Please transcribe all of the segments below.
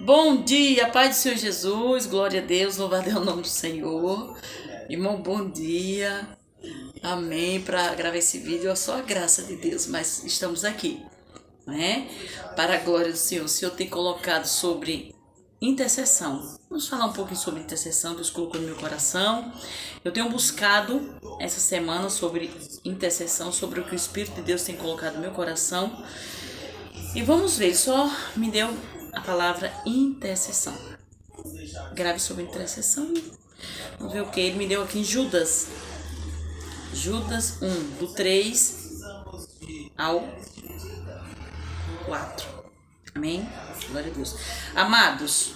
Bom dia, Pai do Senhor Jesus, glória a Deus, louvado é o nome do Senhor. Irmão, bom dia, amém. Para gravar esse vídeo é só a graça de Deus, mas estamos aqui, né? Para a glória do Senhor. O Senhor tem colocado sobre intercessão. Vamos falar um pouquinho sobre intercessão, Deus colocou no meu coração. Eu tenho buscado essa semana sobre intercessão, sobre o que o Espírito de Deus tem colocado no meu coração. E vamos ver, só me deu a palavra intercessão. Grave sobre intercessão. Vamos ver o que ele me deu aqui em Judas. Judas 1, do 3 ao 4. Amém? Glória a Deus. Amados,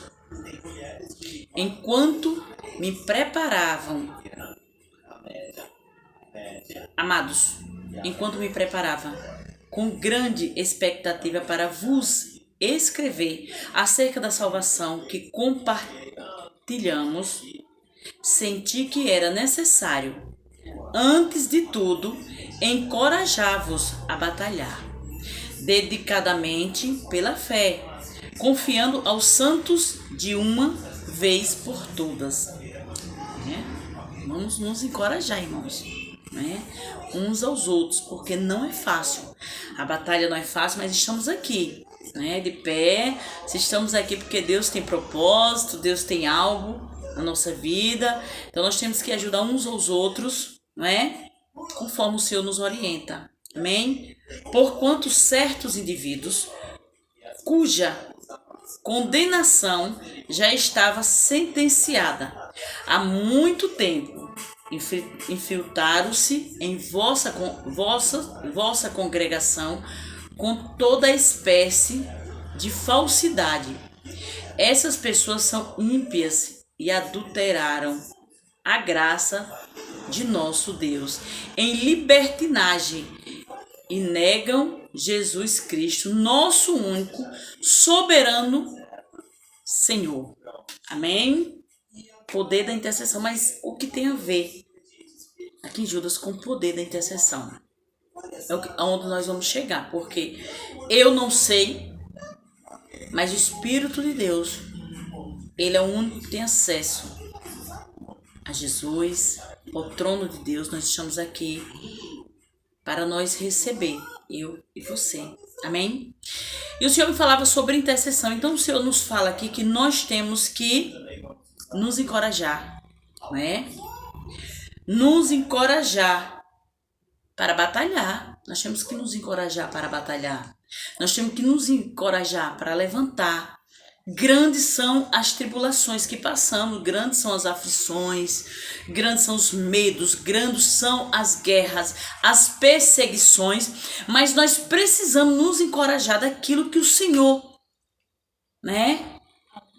enquanto me preparavam, com grande expectativa para vos escrever acerca da salvação que compartilhamos, senti que era necessário, antes de tudo, encorajar-vos a batalhar, dedicadamente pela fé, confiando aos santos de uma vez por todas. Vamos nos encorajar, irmãos, uns aos outros, porque não é fácil. A batalha não é fácil, mas estamos aqui, de pé. Se estamos aqui porque Deus tem propósito, Deus tem algo na nossa vida. Então nós temos que ajudar uns aos outros, conforme o Senhor nos orienta. Amém? Porquanto certos indivíduos cuja condenação já estava sentenciada há muito tempo, infiltraram-se em vossa congregação com toda espécie de falsidade. Essas pessoas são ímpias e adulteraram a graça de nosso Deus em libertinagem e negam Jesus Cristo, nosso único soberano Senhor. Amém? Poder da intercessão, mas o que tem a ver aqui em Judas com o poder da intercessão? É onde nós vamos chegar, porque eu não sei, mas o Espírito de Deus, ele é o único que tem acesso a Jesus, ao trono de Deus. Nós estamos aqui para nós receber, eu e você. Amém? E o Senhor me falava sobre intercessão. Então o Senhor nos fala aqui que nós temos que nos encorajar, Nos encorajar para batalhar. Nós temos que nos encorajar para batalhar. Nós temos que nos encorajar para levantar. Grandes são as tribulações que passamos, grandes são as aflições, grandes são os medos, grandes são as guerras, as perseguições, mas nós precisamos nos encorajar daquilo que o Senhor,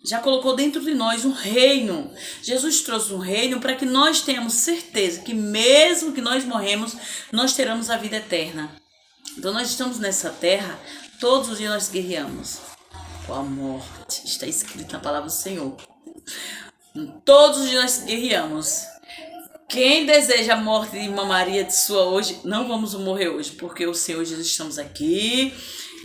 já colocou dentro de nós um reino. Jesus trouxe um reino para que nós tenhamos certeza que mesmo que nós morremos, nós teremos a vida eterna. Então nós estamos nessa terra, todos os dias nós guerreamos com a morte. Está escrito na palavra do Senhor. Todos os dias nós guerreamos. Quem deseja a morte de Irmã Maria de sua hoje, não vamos morrer hoje, porque o Senhor Jesus estamos aqui,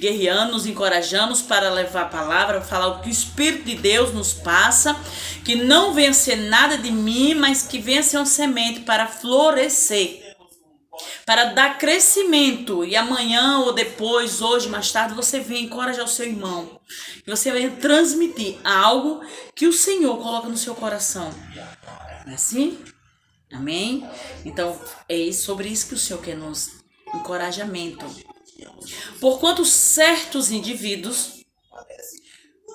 guerreando, nos encorajamos para levar a palavra, falar o que o Espírito de Deus nos passa, que não venha ser nada de mim, mas que venha ser uma semente para florescer, para dar crescimento, e amanhã ou depois, hoje, mais tarde, você venha encorajar o seu irmão, que você venha transmitir algo que o Senhor coloca no seu coração. Não é assim? Amém? Então, é sobre isso que o Senhor quer nos encorajamento. Porquanto certos indivíduos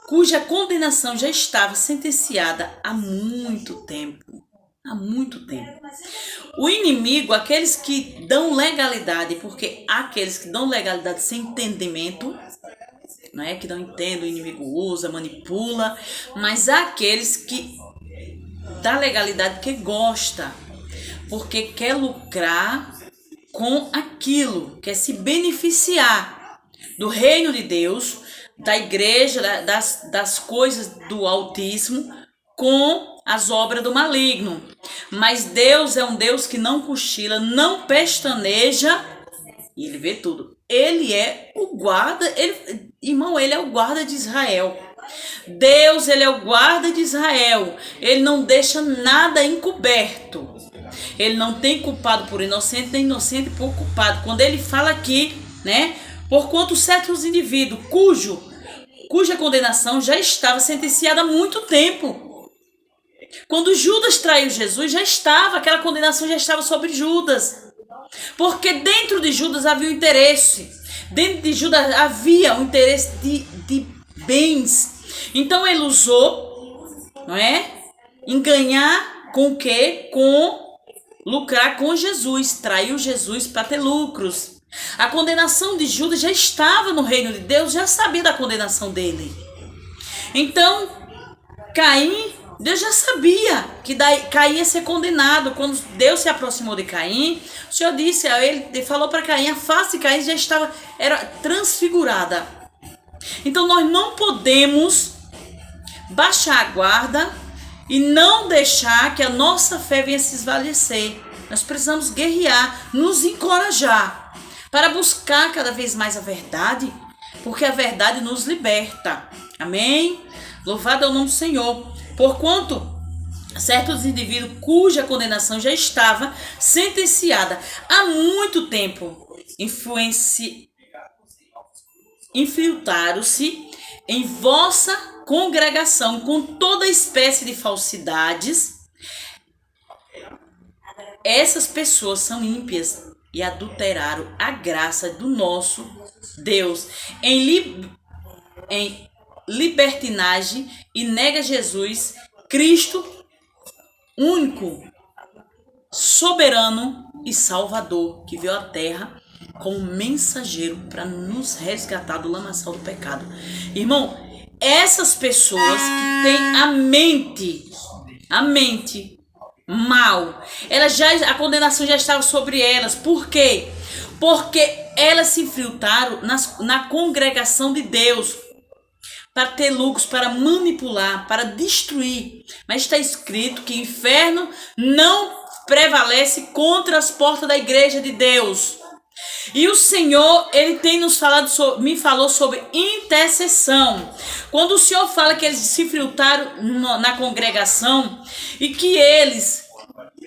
cuja condenação já estava sentenciada há muito tempo. O inimigo, aqueles que dão legalidade, porque há aqueles que dão legalidade sem entendimento, que não entendem, o inimigo usa, manipula, mas há aqueles que dá legalidade porque gosta, porque quer lucrar com aquilo, quer se beneficiar do reino de Deus, da igreja, das coisas do Altíssimo, com as obras do maligno. Mas Deus é um Deus que não cochila, não pestaneja, e ele vê tudo. Ele é o guarda, ele é o guarda de Israel. Deus, ele é o guarda de Israel. Ele não deixa nada encoberto. Ele não tem culpado por inocente, nem inocente por culpado. Quando ele fala aqui, né? Porquanto certos indivíduos cuja condenação já estava sentenciada há muito tempo. Quando Judas traiu Jesus, aquela condenação já estava sobre Judas. Porque dentro de Judas havia um interesse. Dentro de Judas havia um interesse de bens. Então ele usou, não é? Em ganhar com o quê? Com lucrar com Jesus. Traiu Jesus para ter lucros. A condenação de Judas já estava no reino de Deus, já sabia da condenação dele. Então, Caim, Deus já sabia que Caim ia ser condenado. Quando Deus se aproximou de Caim, o Senhor disse a ele, falou para Caim, a face de Caim era transfigurada. Então nós não podemos baixar a guarda e não deixar que a nossa fé venha se esvaecer. Nós precisamos guerrear, nos encorajar para buscar cada vez mais a verdade, porque a verdade nos liberta. Amém? Louvado é o nome do Senhor. Porquanto certos indivíduos cuja condenação já estava sentenciada há muito tempo, infiltraram-se em vossa congregação com toda espécie de falsidades. Essas pessoas são ímpias e adulteraram a graça do nosso Deus em libertinagem e nega Jesus, Cristo, único, soberano e salvador, que veio à terra como mensageiro para nos resgatar do lamaçal do pecado. Irmão, essas pessoas que têm a mente mal, a condenação já estava sobre elas. Por quê? Porque elas se infiltraram na congregação de Deus para ter lucros, para manipular, para destruir. Mas está escrito que o inferno não prevalece contra as portas da igreja de Deus. E o Senhor, ele tem me falou sobre intercessão. Quando o Senhor fala que eles se infiltraram na congregação e que eles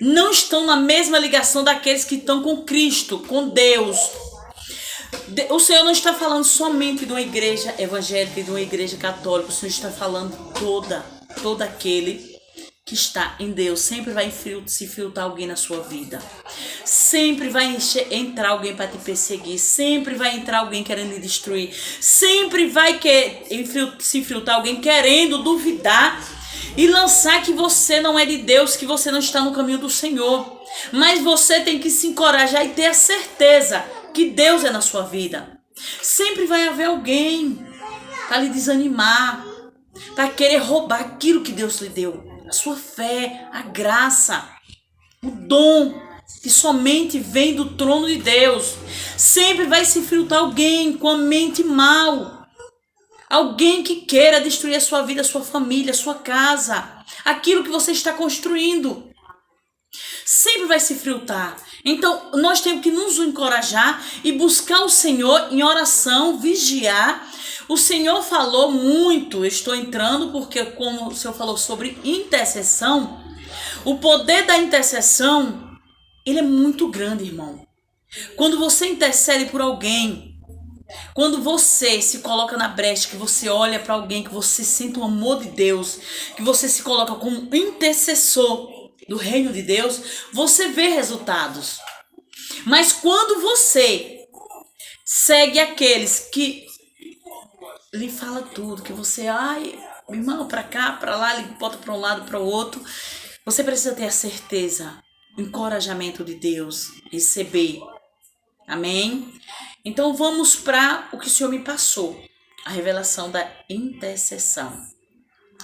não estão na mesma ligação daqueles que estão com Cristo, com Deus. O Senhor não está falando somente de uma igreja evangélica e de uma igreja católica. O Senhor está falando todo aquele que está em Deus. Sempre vai se filtrar alguém na sua vida. Sempre vai entrar alguém para te perseguir. Sempre vai entrar alguém querendo te destruir. Sempre vai se filtrar alguém querendo duvidar e lançar que você não é de Deus, que você não está no caminho do Senhor. Mas você tem que se encorajar e ter a certeza que Deus é na sua vida. Sempre vai haver alguém para lhe desanimar, para querer roubar aquilo que Deus lhe deu. A sua fé, a graça, o dom que somente vem do trono de Deus. Sempre vai se filtrar alguém com a mente mal. Alguém que queira destruir a sua vida, a sua família, a sua casa, aquilo que você está construindo. Sempre vai se filtrar. Então, nós temos que nos encorajar e buscar o Senhor em oração, vigiar. O Senhor falou muito, eu estou entrando porque como o Senhor falou sobre intercessão, o poder da intercessão, ele é muito grande, irmão. Quando você intercede por alguém, quando você se coloca na brecha, que você olha para alguém, que você sente o amor de Deus, que você se coloca como intercessor do reino de Deus, você vê resultados. Mas quando você segue aqueles que lhe fala tudo, que você, irmão, para cá, para lá, ele bota para um lado, para o outro, você precisa ter a certeza, o encorajamento de Deus, receber. Amém? Então vamos para o que o Senhor me passou, a revelação da intercessão,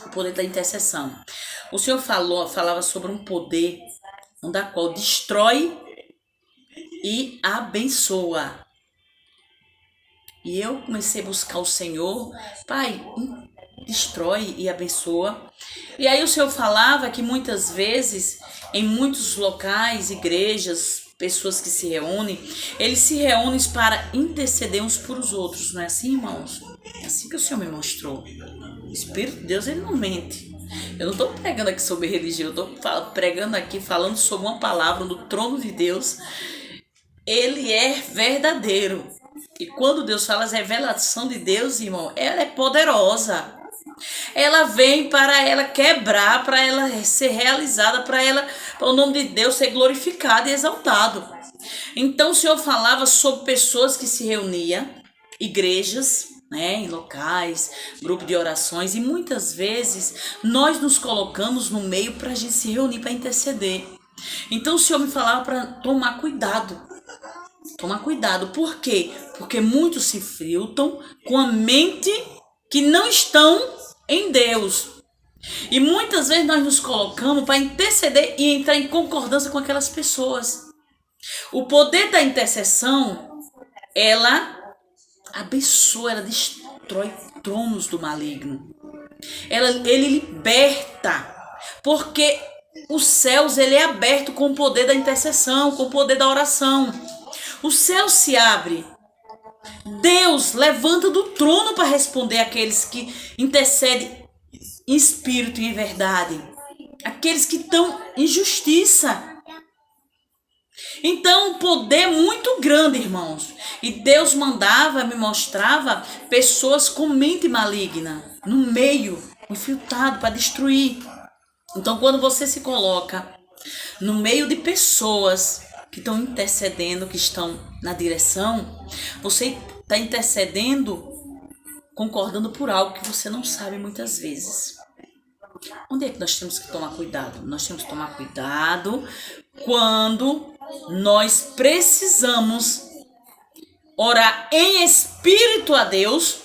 o poder da intercessão. O Senhor falava sobre um poder da qual destrói e abençoa. E eu comecei a buscar o Senhor, Pai, destrói e abençoa. E aí o Senhor falava que muitas vezes, em muitos locais, igrejas, pessoas que se reúnem, eles se reúnem para interceder uns por os outros. Não é assim, irmãos? É assim que o Senhor me mostrou. O Espírito de Deus, ele não mente. Eu não estou pregando aqui sobre religião, eu estou pregando aqui, falando sobre uma palavra do trono de Deus. Ele é verdadeiro. E quando Deus fala, a revelação de Deus, irmão, ela é poderosa. Ela vem para ela quebrar, para ela ser realizada, para o nome de Deus ser glorificado e exaltado. Então o Senhor falava sobre pessoas que se reuniam, igrejas, né, em locais, grupo de orações, e muitas vezes nós nos colocamos no meio para a gente se reunir, para interceder. Então o Senhor me falava para tomar cuidado. Tomar cuidado. Por quê? Porque muitos se filtram com a mente que não estão em Deus. E muitas vezes nós nos colocamos para interceder e entrar em concordância com aquelas pessoas. O poder da intercessão, ela abençoa, ela destrói tronos do maligno. Ele liberta, porque os céus, ele é aberto com o poder da intercessão, com o poder da oração. O céu se abre. Deus levanta do trono para responder àqueles que intercedem em espírito e em verdade. Aqueles que estão em justiça. Então, um poder muito grande, irmãos. E Deus me mostrava pessoas com mente maligna no meio, infiltrado para destruir. Então, quando você se coloca no meio de pessoas que estão intercedendo, que estão na direção, você está intercedendo, concordando por algo que você não sabe muitas vezes. Onde é que nós temos que tomar cuidado? Nós temos que tomar cuidado quando nós precisamos orar em espírito a Deus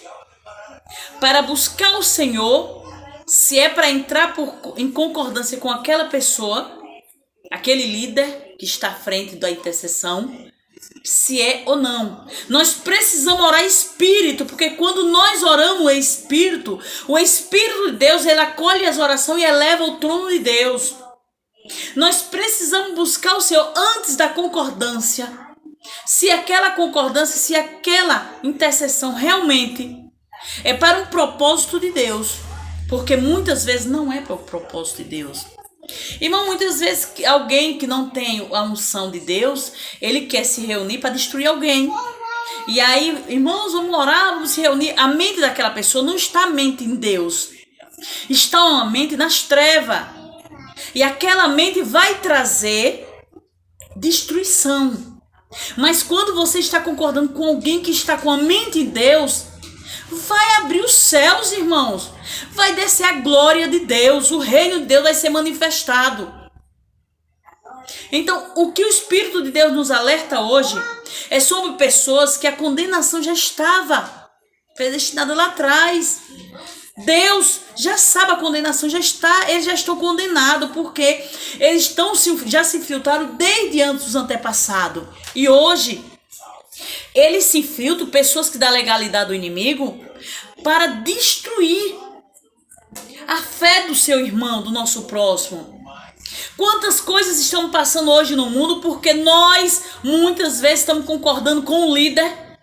para buscar o Senhor, se é para entrar em concordância com aquela pessoa, aquele líder que está à frente da intercessão, se é ou não. Nós precisamos orar em espírito, porque quando nós oramos em espírito, o Espírito de Deus, ele acolhe as orações e eleva o trono de Deus. Nós precisamos buscar o Senhor antes da concordância. Se aquela concordância, se aquela intercessão realmente é para um propósito de Deus, porque muitas vezes não é para o propósito de Deus. Irmão, muitas vezes alguém que não tem a unção de Deus, ele quer se reunir para destruir alguém. E aí, irmãos, vamos orar, vamos se reunir. A mente daquela pessoa não está a mente em Deus. Está uma mente nas trevas. E aquela mente vai trazer destruição. Mas quando você está concordando com alguém que está com a mente em Deus, vai abrir os céus, irmãos. Vai descer a glória de Deus. O reino de Deus vai ser manifestado. Então, o que o Espírito de Deus nos alerta hoje é sobre pessoas que a condenação já estava predestinada lá atrás. Deus já sabe a condenação, eles já estão condenados, porque eles já se infiltraram desde antes dos antepassados. E hoje, eles se infiltram, pessoas que dão legalidade do inimigo, para destruir a fé do seu irmão, do nosso próximo. Quantas coisas estão passando hoje no mundo porque nós, muitas vezes, estamos concordando com o líder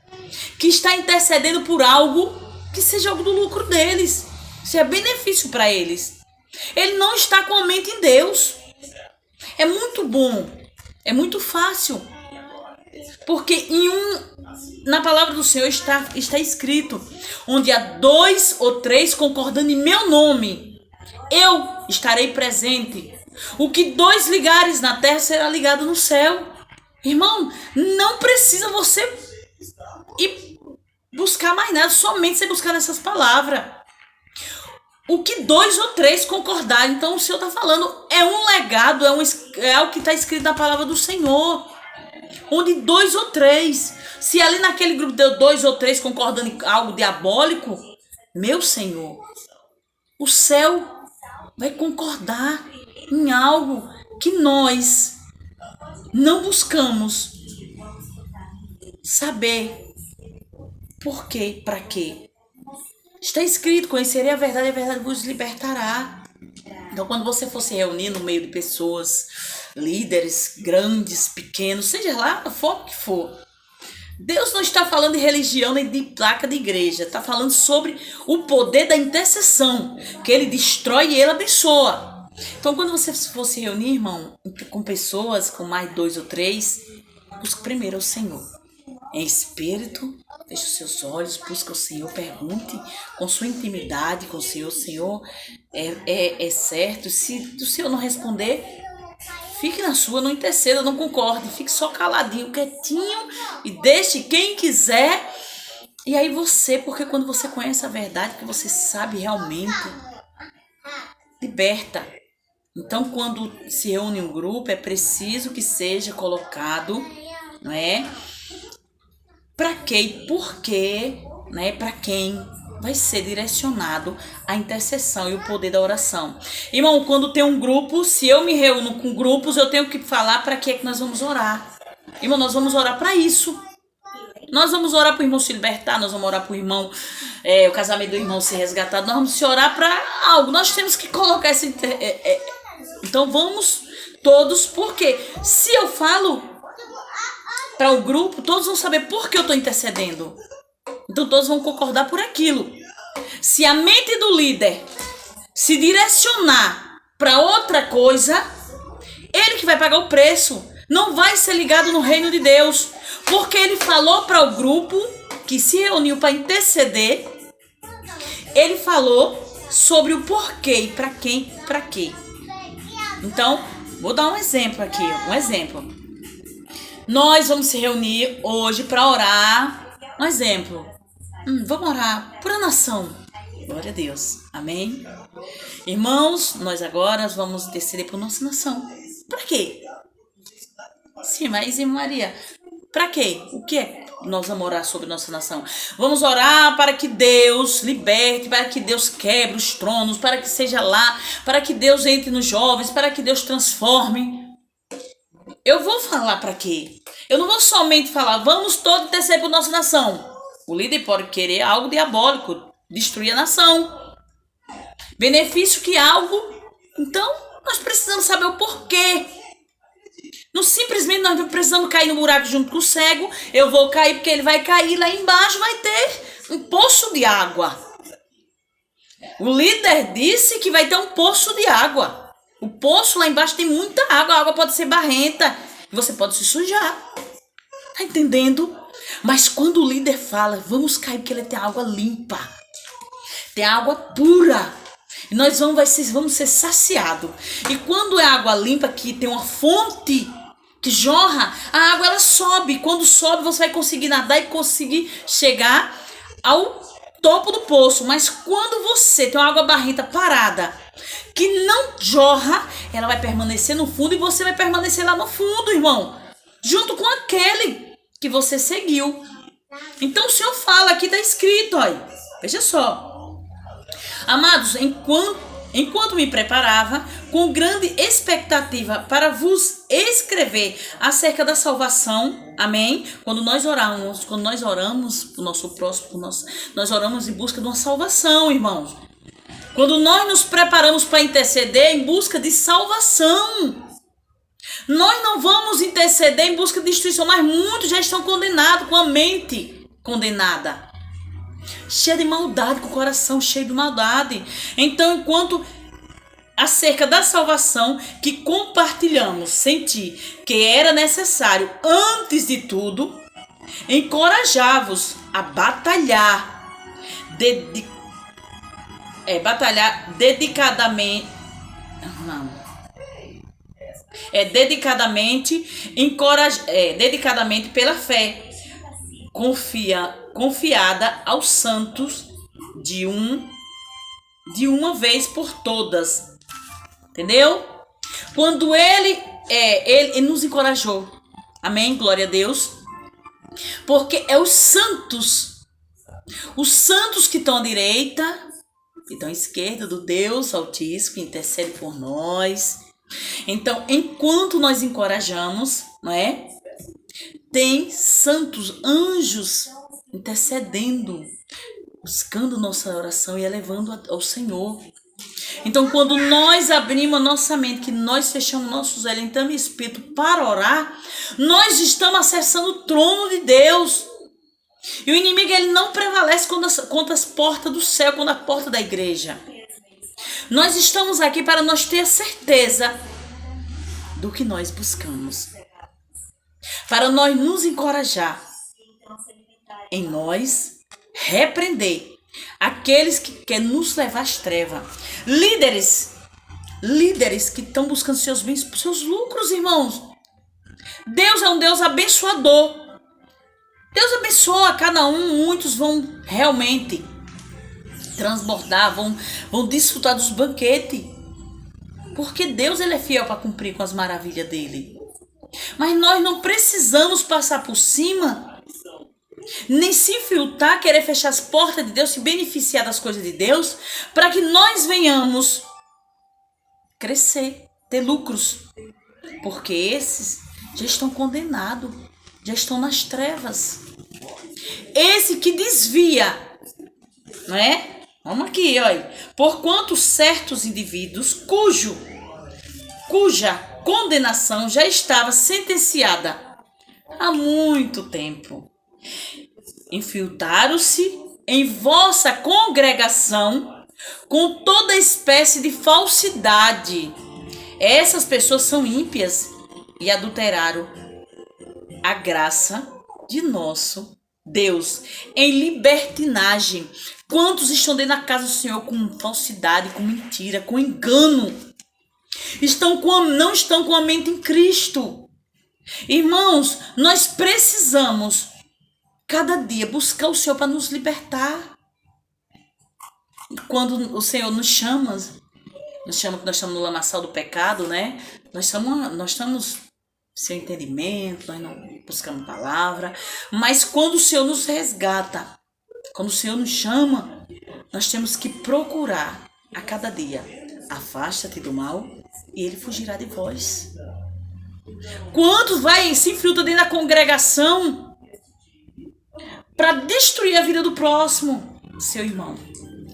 que está intercedendo por algo que seja algo do lucro deles, seja benefício para eles. Ele não está com a mente em Deus. É muito bom, é muito fácil, porque na palavra do Senhor está escrito: onde há 2 ou 3 concordando em meu nome, eu estarei presente. O que 2 ligares na terra será ligado no céu. Irmão, não precisa você ir buscar mais nada, somente você buscar nessas palavras. O que 2 ou 3 concordar. Então o Senhor está falando, é um legado, é algo que está escrito na palavra do Senhor. Onde 2 ou 3. Se ali naquele grupo deu 2 ou 3 concordando em algo diabólico, meu Senhor, o céu vai concordar em algo que nós não buscamos saber. Por quê? Para quê? Está escrito: conhecerei a verdade vos libertará. Então, quando você for se reunir no meio de pessoas, líderes, grandes, pequenos, seja lá a forma que for, Deus não está falando de religião nem de placa de igreja. Está falando sobre o poder da intercessão. Que ele destrói e ele abençoa. Então, quando você for se reunir, irmão, com pessoas, com mais 2 ou 3, busque primeiro o Senhor. Em espírito, feche os seus olhos, busque o Senhor, pergunte com sua intimidade com o Senhor. O Senhor é certo. Se o Senhor não responder, fique na sua, não interceda, não concorde. Fique só caladinho, quietinho e deixe quem quiser. E aí porque quando você conhece a verdade, que você sabe realmente, liberta. Então, quando se reúne um grupo, é preciso que seja colocado, não é? Para quê e por quê, né? Para quem vai ser direcionado a intercessão e o poder da oração. Irmão, quando tem um grupo, se eu me reúno com grupos, eu tenho que falar para que é que nós vamos orar. Irmão, nós vamos orar para isso. Nós vamos orar para o irmão se libertar, nós vamos orar para o irmão, o casamento do irmão ser resgatado, nós vamos se orar para algo. Nós temos que colocar esse... Então vamos todos, porque se eu falo para o grupo, todos vão saber por que eu estou intercedendo. Então todos vão concordar por aquilo. Se a mente do líder se direcionar para outra coisa, ele que vai pagar o preço. Não vai ser ligado no reino de Deus. Porque ele falou para o grupo que se reuniu para interceder, ele falou sobre o porquê e para quem, para quê. Então, vou dar um exemplo aqui, Nós vamos se reunir hoje para orar. Um exemplo. Vamos orar por a nação. Glória a Deus. Amém? Irmãos, nós agora vamos interceder por nossa nação. Para quê? Sim, mas irmã Maria, para quê? O que é? Nós vamos orar sobre nossa nação. Vamos orar para que Deus liberte, para que Deus quebre os tronos, para que seja lá, para que Deus entre nos jovens, para que Deus transforme. Eu vou falar para quê? Eu não vou somente falar, vamos todos interceder por nossa nação. O líder pode querer algo diabólico, destruir a nação. Benefício que algo. Então, nós precisamos saber o porquê. Não simplesmente nós não precisamos cair no buraco junto com o cego. Eu vou cair porque ele vai cair lá embaixo, vai ter um poço de água. O líder disse que vai ter um poço de água. O poço lá embaixo tem muita água. A água pode ser barrenta. Você pode se sujar. Tá entendendo? Mas quando o líder fala, vamos cair porque ele tem água limpa. Tem água pura. E nós vamos ser saciados. E quando é água limpa, que tem uma fonte que jorra, a água ela sobe. Quando sobe, você vai conseguir nadar e conseguir chegar ao topo do poço. Mas quando você tem uma água barrenta parada, que não jorra, ela vai permanecer no fundo e você vai permanecer lá no fundo, irmão. Junto com aquele que você seguiu. Então o Senhor fala, aqui está escrito, olha. Veja só. Amados, enquanto me preparava, com grande expectativa para vos escrever acerca da salvação, amém? Quando nós oramos o nosso próximo, nós oramos em busca de uma salvação, irmãos. Quando nós nos preparamos para interceder em busca de salvação, nós não vamos interceder em busca de destruição, mas muitos já estão condenados, com a mente condenada, cheia de maldade, com o coração cheio de maldade. Então, enquanto acerca da salvação que compartilhamos, senti que era necessário, antes de tudo, encorajar-vos a batalhar, dedicadamente, dedicadamente pela fé, confiada aos santos de uma vez por todas. Entendeu? Quando ele nos encorajou. Amém? Glória a Deus. Porque é os santos que estão à direita, que estão à esquerda do Deus Altíssimo, que intercede por nós. Então, enquanto nós encorajamos, não é? Tem santos, anjos intercedendo, buscando nossa oração e elevando ao Senhor. Então, quando nós abrimos a nossa mente, que nós fechamos nossos olhos, entramos em espírito para orar, nós estamos acessando o trono de Deus. E o inimigo, ele não prevalece contra as portas do céu, contra a porta da igreja. Nós estamos aqui para nós ter a certeza do que nós buscamos. Para nós nos encorajar em nós repreender aqueles que querem nos levar às trevas. Líderes que estão buscando seus bens, seus lucros, irmãos. Deus é um Deus abençoador. Deus abençoa cada um. Muitos vão realmente transbordar, vão desfrutar dos banquetes. Porque Deus, ele é fiel para cumprir com as maravilhas dele. Mas nós não precisamos passar por cima, nem se infiltrar, querer fechar as portas de Deus, se beneficiar das coisas de Deus, para que nós venhamos crescer, ter lucros. Porque esses já estão condenados, já estão nas trevas. Esse que desvia, não é? Vamos aqui, olha. Porquanto certos indivíduos cuja condenação já estava sentenciada há muito tempo, infiltraram-se em vossa congregação com toda espécie de falsidade. Essas pessoas são ímpias e adulteraram a graça de nosso Deus em libertinagem. Quantos estão dentro da casa do Senhor com falsidade, com mentira, com engano? Não estão com a mente em Cristo. Irmãos, nós precisamos cada dia buscar o Senhor para nos libertar. Quando o Senhor nos chama que nós estamos no lamaçal do pecado, né? Nós estamos sem entendimento, nós não buscamos palavra. Mas quando o Senhor nos resgata, quando o Senhor nos chama, nós temos que procurar a cada dia. Afasta-te do mal e ele fugirá de vós. Quantos se infiltram dentro da congregação para destruir a vida do próximo, seu irmão,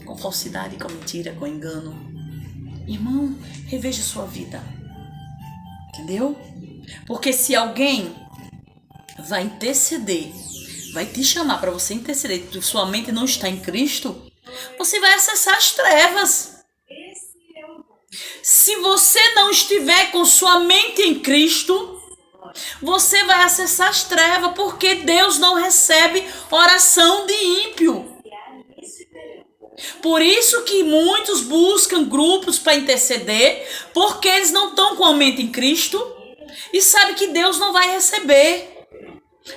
com falsidade, com mentira, com engano? Irmão, reveja sua vida. Entendeu? Porque se alguém vai interceder, vai te chamar para você interceder, sua mente não está em Cristo, você vai acessar as trevas. Se você não estiver com sua mente em Cristo, você vai acessar as trevas, porque Deus não recebe oração de ímpio. Por isso que muitos buscam grupos para interceder, porque eles não estão com a mente em Cristo e sabem que Deus não vai receber.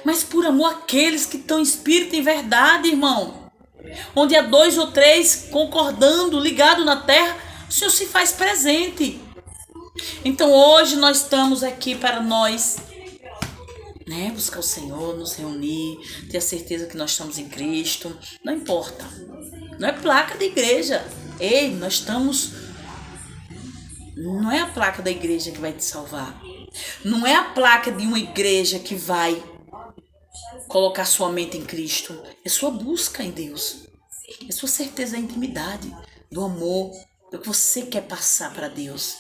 Mas por amor àqueles que estão em espírito e em verdade, irmão, onde há 2 ou 3 concordando, ligado na terra, o Senhor se faz presente. Então hoje nós estamos aqui para nós, né, buscar o Senhor, nos reunir, ter a certeza que nós estamos em Cristo. Não importa, não é placa da igreja. Ei, nós estamos... Não é a placa da igreja que vai te salvar. Não é a placa de uma igreja que vai colocar sua mente em Cristo. É sua busca em Deus. É sua certeza da intimidade, do amor, do que você quer passar para Deus.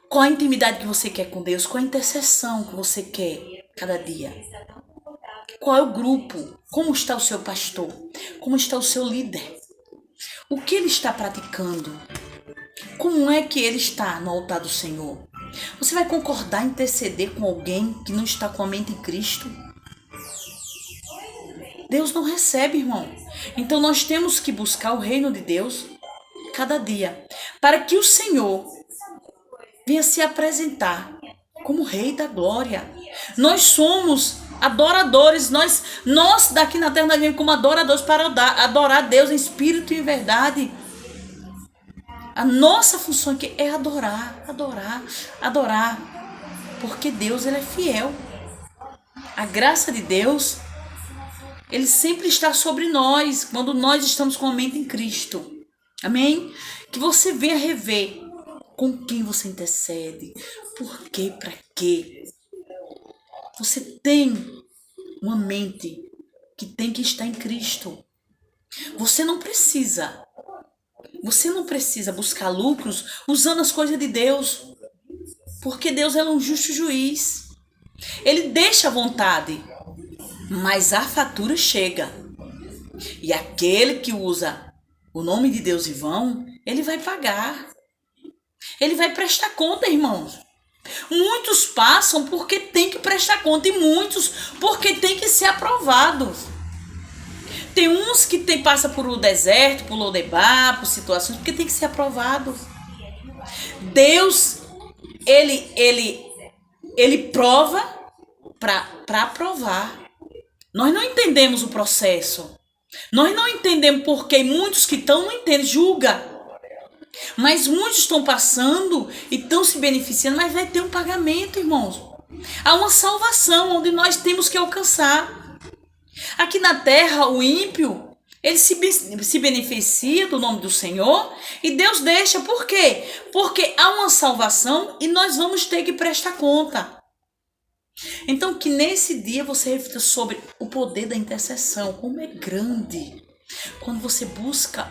Qual a intimidade que você quer com Deus? Qual a intercessão que você quer cada dia? Qual é o grupo? Como está o seu pastor? Como está o seu líder? O que ele está praticando? Como é que ele está no altar do Senhor? Você vai concordar em interceder com alguém que não está com a mente em Cristo? Deus não recebe, irmão. Então nós temos que buscar o reino de Deus cada dia, para que o Senhor venha se apresentar como Rei da Glória. Nós somos adoradores, nós daqui na terra nós viemos como adoradores para adorar a Deus em espírito e em verdade. A nossa função aqui é adorar, porque Deus, ele é fiel. A graça de Deus, ele sempre está sobre nós, quando nós estamos com a mente em Cristo. Amém? Que você venha rever com quem você intercede, por quê, para quê. Você tem uma mente que tem que estar em Cristo. Você não precisa Você não precisa buscar lucros usando as coisas de Deus, porque Deus é um justo juiz. Ele deixa a vontade, mas a fatura chega. E aquele que usa o nome de Deus em vão, ele vai pagar. Ele vai prestar conta, irmãos. Muitos passam porque tem que prestar conta e muitos porque tem que ser aprovados. Tem uns que passam por o deserto, por Lodebar, por situações, porque tem que ser aprovados. Deus, ele prova para aprovar. Nós não entendemos o processo. Nós não entendemos porque muitos que estão não entendem, julga. Mas muitos estão passando e estão se beneficiando, mas vai ter um pagamento, irmãos. Há uma salvação onde nós temos que alcançar. Aqui na terra, o ímpio, ele se beneficia do nome do Senhor e Deus deixa. Por quê? Porque há uma salvação e nós vamos ter que prestar conta. Então, que nesse dia você reflita sobre o poder da intercessão, como é grande. Quando você busca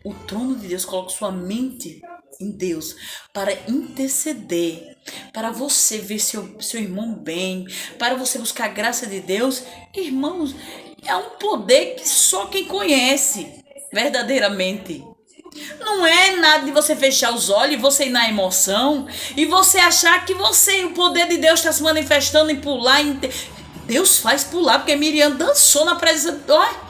o trono de Deus, coloca sua mente em Deus para interceder, para você ver seu irmão bem, para você buscar a graça de Deus. Irmãos, é um poder que só quem conhece verdadeiramente. Não é nada de você fechar os olhos e você ir na emoção e você achar que o poder de Deus está se manifestando em pular. Deus faz pular, porque Miriam dançou na presença. Olha,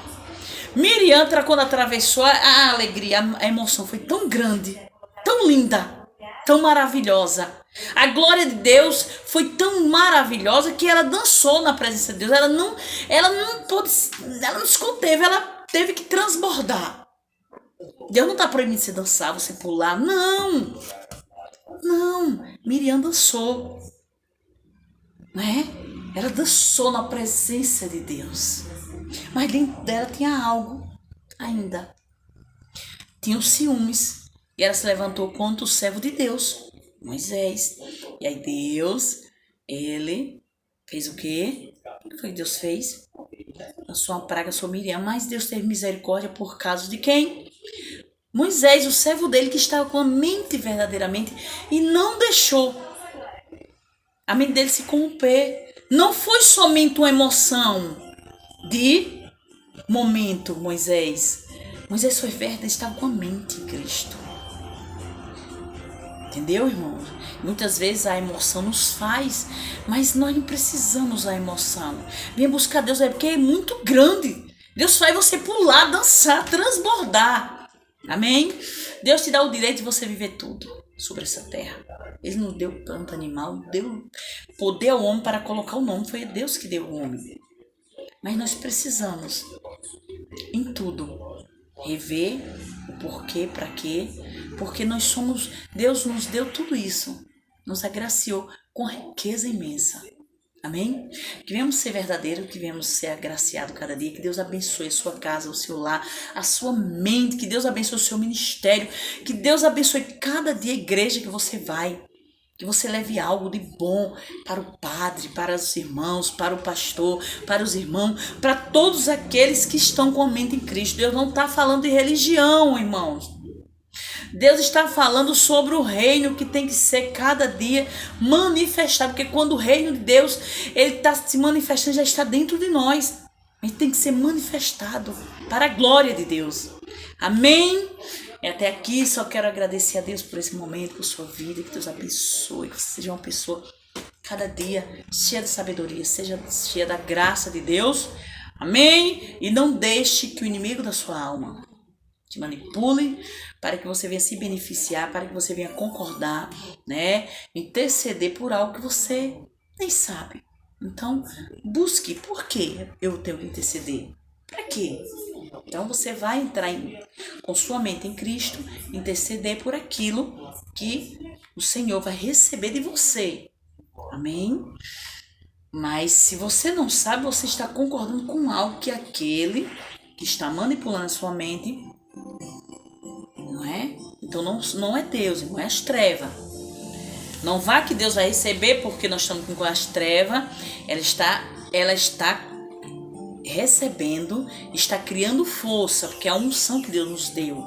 Miriam, quando atravessou, a alegria, a emoção foi tão grande, tão linda, tão maravilhosa. A glória de Deus foi tão maravilhosa que ela dançou na presença de Deus. Ela não se conteve, ela teve que transbordar. Deus não está proibindo você dançar, você pular. Não. Miriam dançou, né? Ela dançou na presença de Deus. Mas dentro dela tinha algo ainda. Tinha os ciúmes. E ela se levantou contra o servo de Deus, Moisés. E aí Deus, ele fez o quê? O que foi que Deus fez? Lançou uma praga sobre Miriam. Mas Deus teve misericórdia por causa de quem? Moisés, o servo dele, que estava com a mente verdadeiramente e não deixou a mente dele se corromper. Não foi somente uma emoção de momento, Moisés foi verdade, estava com a mente em Cristo. Entendeu, irmãos? Muitas vezes a emoção nos faz, mas nós não precisamos da emoção. Venha buscar Deus, porque é muito grande. Deus faz você pular, dançar, transbordar. Amém? Deus te dá o direito de você viver tudo sobre essa terra. Ele não deu tanto animal, deu poder ao homem para colocar o nome. Foi Deus que deu o homem. Mas nós precisamos, em tudo, rever o porquê, para quê. Porque nós somos, Deus nos deu tudo isso. Nos agraciou com riqueza imensa. Amém? Que venhamos ser verdadeiros, que venhamos ser agraciados cada dia. Que Deus abençoe a sua casa, o seu lar, a sua mente. Que Deus abençoe o seu ministério. Que Deus abençoe cada dia a igreja que você vai. Que você leve algo de bom para o padre, para os irmãos, para o pastor, para os irmãos, para todos aqueles que estão com a mente em Cristo. Deus não está falando de religião, irmãos. Deus está falando sobre o reino que tem que ser cada dia manifestado. Porque quando o reino de Deus ele está se manifestando, já está dentro de nós. Ele tem que ser manifestado para a glória de Deus. Amém? E até aqui só quero agradecer a Deus por esse momento, por sua vida. Que Deus abençoe, que você seja uma pessoa cada dia cheia de sabedoria, seja cheia da graça de Deus. Amém? E não deixe que o inimigo da sua alma te manipule para que você venha se beneficiar, para que você venha concordar, né? Interceder por algo que você nem sabe. Então, busque. Por que eu tenho que interceder? Para quê? Então, você vai entrar com sua mente em Cristo, interceder por aquilo que o Senhor vai receber de você. Amém? Mas se você não sabe, você está concordando com algo que aquele que está manipulando a sua mente, não é? Então não é Deus, não é as trevas. Não vá que Deus vai receber porque nós estamos com as trevas. Ela está recebendo, está criando força, porque é a unção que Deus nos deu.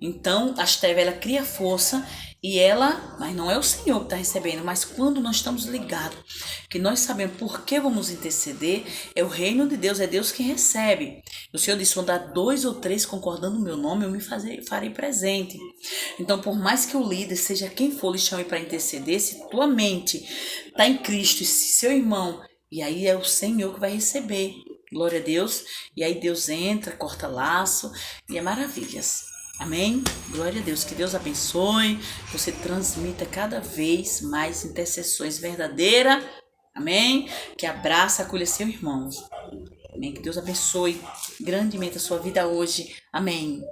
Então, a trevas, ela cria força mas não é o Senhor que está recebendo, mas quando nós estamos ligados, que nós sabemos por que vamos interceder, é o reino de Deus, é Deus quem recebe. O Senhor disse, quando há 2 ou 3 concordando no meu nome, eu farei presente. Então, por mais que o líder, seja quem for, lhe chame para interceder, se tua mente está em Cristo, e se seu irmão, e aí é o Senhor que vai receber. Glória a Deus. E aí Deus entra, corta laço, e é maravilhas. Amém? Glória a Deus. Que Deus abençoe. Que você transmita cada vez mais intercessões verdadeiras. Amém? Que abraça, acolha seu irmão. Amém? Que Deus abençoe grandemente a sua vida hoje. Amém.